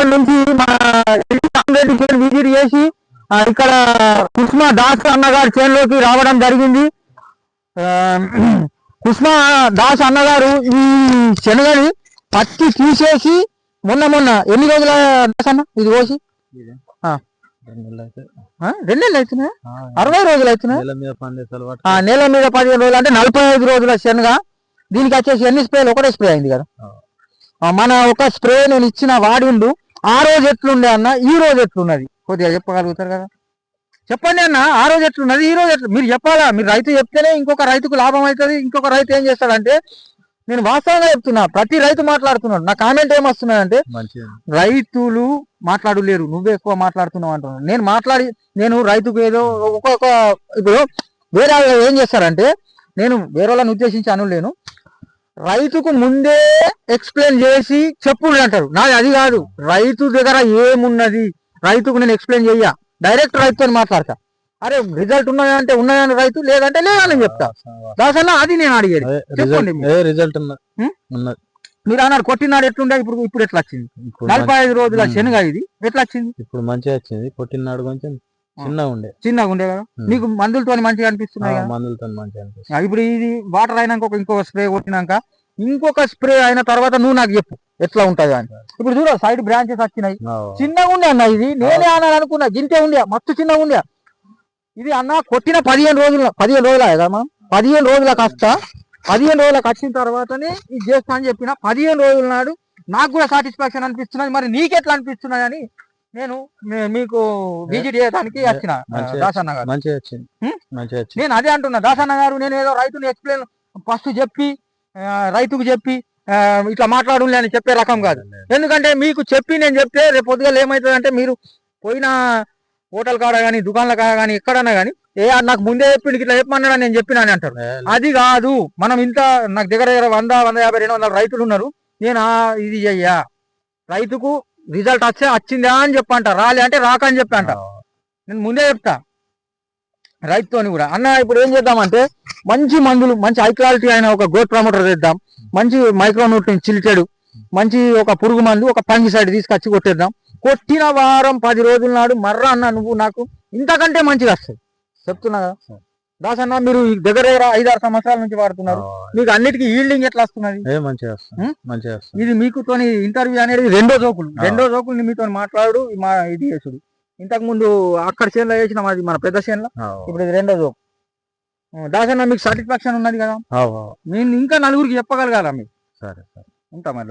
అక్కడ నుంచి మన విజిట్ చేసి ఇక్కడ కుస్మా దాస్ అన్నగారు చేనులోకి రావడం జరిగింది. కుస్మా దాస్ అన్నగారు ఈ శనగని పత్తి తీసేసి మొన్న ఎన్ని రోజుల దాస్ అన్న ఇది కోసి 2 నెలలు అవుతున్నాయి, 60 రోజులు అవుతున్నాయి. నెల మీద 15 రోజులు అంటే 45 రోజుల శనగ. దీనికి వచ్చేసి ఎన్ని స్ప్రేలు? ఒకటే స్ప్రే అయింది కదా. మన ఒక స్ప్రే నేను ఇచ్చిన వాడిండు. ఆ రోజు ఎట్లుండే అన్న, ఈ రోజు ఎట్లున్నది కొద్దిగా చెప్పగలుగుతారు కదా? చెప్పండి అన్న, ఆ రోజు ఎట్లున్నది, ఈ రోజు ఎట్లు మీరు చెప్పాలా? మీరు రైతు చెప్తేనే ఇంకొక రైతుకు లాభం అవుతుంది. ఇంకొక రైతు ఏం చేస్తాడంటే, నేను వాస్తవంగా చెప్తున్నా, ప్రతి రైతు మాట్లాడుతున్నాడు. నా కామెంట్ ఏమొస్తున్నాడంటే, రైతులు మాట్లాడలేరు, నువ్వే ఎక్కువ మాట్లాడుతున్నావు అంటున్నాను. నేను రైతుకు ఏదో ఒక్కొక్క ఇప్పుడు వేరే ఏం చేస్తారంటే, నేను వేరే వాళ్ళని ఉద్దేశించి అనులేను, రైతుకు ముందే ఎక్స్ప్లెయిన్ చేసి చెప్పుడు అంటారు. నాది అది కాదు. రైతు దగ్గర ఏమున్నది రైతుకు నేను ఎక్స్ప్లెయిన్ చెయ్యా, డైరెక్ట్ రైతుతో మాట్లాడతా. అరే రిజల్ట్ ఉన్నాయంటే ఉన్నాయని రైతు, లేదంటే లేదని చెప్తా. దాసన్నా అది నేను అడిగేది. చెప్పండి రిజల్ట్ మీరు అన్నారు కొట్టినాడు ఎట్లుండే, ఇప్పుడు ఎట్లా వచ్చింది? 45 రోజుల శనగ ఇది ఎట్లా వచ్చింది? ఇప్పుడు మంచిగా వచ్చింది. కొట్టినాడు కొంచెం చిన్నగా ఉండే కదా. నీకు మందులతో మంచిగా అనిపిస్తున్నాయి కదా? మందులతో మంచిగా అనిపిస్తుంది. ఇప్పుడు ఇది వాటర్ అయినాక ఇంకొక స్ప్రే కొట్టినాక ఇంకొక స్ప్రే అయిన తర్వాత నువ్వు నాకు చెప్పు ఎట్లా ఉంటది అని. ఇప్పుడు చూడ సైడ్ బ్రాంచెస్ వచ్చినాయి, చిన్నగా ఉండే అన్న. ఇది నేనే అన్నాను అనుకున్నా, గింతే ఉండే, మస్తు చిన్నగా ఉండే ఇది అన్న. కొట్టిన 15 రోజుల కదా మనం, 15 రోజుల కష్ట 15 రోజులకు వచ్చిన తర్వాతనే ఇది చేస్తా అని చెప్పిన. 15 రోజుల నాడు నాకు కూడా సాటిస్ఫాక్షన్ అనిపిస్తున్నది. మరి నీకెట్లా అనిపిస్తున్నాయి అని నేను మీకు విజిట్ చేయడానికి వచ్చిన. దాసన్న గారు నేను అదే అంటున్నా. దాసన్న గారు నేను ఏదో రైతుని ఎక్స్ప్లెయిన్ ఫస్ట్ చెప్పి రైతుకు చెప్పి ఇట్లా మాట్లాడు అని చెప్పే రకం కాదు. ఎందుకంటే మీకు చెప్పి నేను చెప్తే రేపు పొద్దుగా ఏమవుతుంది అంటే, మీరు పోయిన హోటల్ కాడ కానీ దుకాణాల కాడ కానీ ఎక్కడన్నా కానీ నాకు ముందే చెప్పి ఇట్లా చెప్పమన్నాడు నేను చెప్పినా అని అంటారు. అది కాదు. మనం ఇంత నాకు దగ్గర 100, 150, 200 రైతులు ఉన్నారు. నేను ఇది చెయ్యా, రైతుకు రిజల్ట్ వచ్చిందా అని చెప్పంట, రాలే అంటే రాక అని చెప్పంట. నేను ముందే చెప్తా రైతుతోని కూడా. అన్న ఇప్పుడు ఏం చేద్దామంటే, మంచి మందులు, మంచి హై క్వాలిటీ అయిన ఒక గ్రోత్ ప్రమోటర్ తెద్దాం, మంచి మైక్రోన్యూట్రియన్ చిలిటెడ్, మంచి ఒక పురుగు మందు, ఒక ఫంగిసైడ్ తీసుకొచ్చి కొట్టేద్దాం. కొట్టిన వారం 10 రోజుల నాడు మర్ర అన్న నువ్వు నాకు ఇంతకంటే మంచిగా వస్తుంది చెప్తున్నా కదా. దాసన్న మీరు దగ్గర 5-6 సంవత్సరాల నుంచి వాడుతున్నారు, మీకు అన్నిటికీ ఈల్డింగ్ ఎట్లా వస్తున్నది? ఇది మీకుతోని ఇంటర్వ్యూ అనేది రెండో జోకులు మీతో మాట్లాడు ఇది చేసుడు. ఇంతకు ముందు అక్కడ చేనులో వేసిన మాది మన పెద్ద చేనులో, ఇప్పుడు ఇది రెండో జోకు. దాసన్న మీకు సాటిస్ఫాక్షన్ ఉన్నది కదా? నేను ఇంకా నలుగురికి చెప్పగలగాల మీకు. సరే ఉంటా మరి.